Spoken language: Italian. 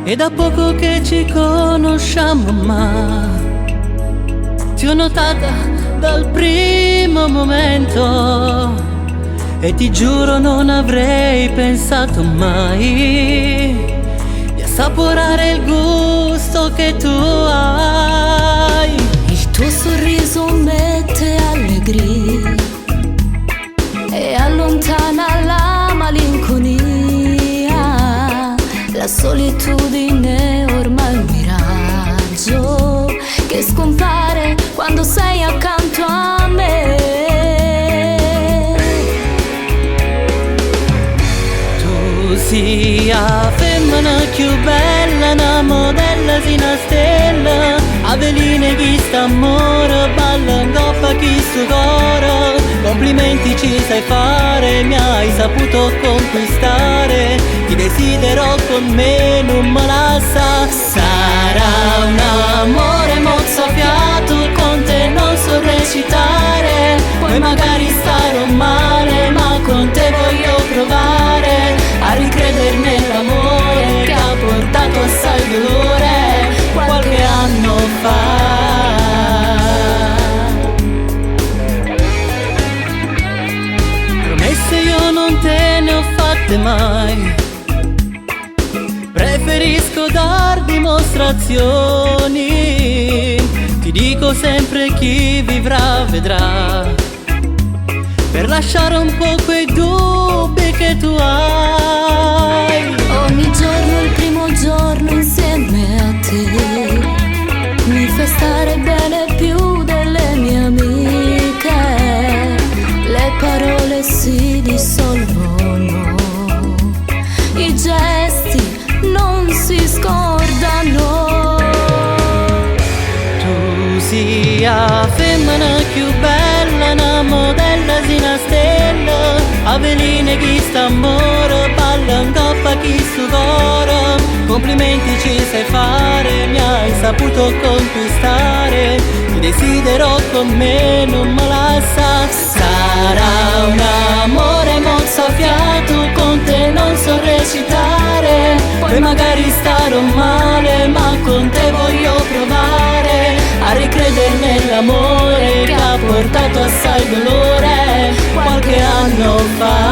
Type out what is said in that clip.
È da poco che ci conosciamo, ma ti ho notata dal primo momento e ti giuro non avrei pensato mai di assaporare il gusto che tu hai. Il tuo sorriso mette allegria e allontana la malinconia. La solitudine ormai è un miraggio che scompare quando sei accanto a me. Tu sia femmina più bella, una modella si una stella, aveline chi sta amore, balla in coppa chi su coro. Complimenti ci sai fare, mi hai saputo conquistare, ti desidero con me, non me la sa. Sarà un amore mozzafiato, con te non so recitare, poi magari starò male, ma con te voglio provare a ricredere nell'amore che ha portato assai dolore qualche anno fa. Promesse io non te ne ho fatte mai, preferisco dar dimostrazioni, ti dico sempre chi vivrà vedrà, per lasciare un po' quei dubbi che tu hai. Ogni giorno è il primo giorno insieme a te, mi fa stare bene più delle mie amiche, le parole si dissolvono, i gesti non si scordano. Tu sia femmina più bella, una modella si una stella, aveline chi sta amore, balla in coppa chi su coro. Complimenti ci sai fare, mi hai saputo conquistare, ti desidero con me, non me la sa. Sarà un amore mozzafiato, con te non so recitare, poi magari starò male, ma con te voglio provare a ricredere nell'amore che ha portato assai dolore qualche anno fa.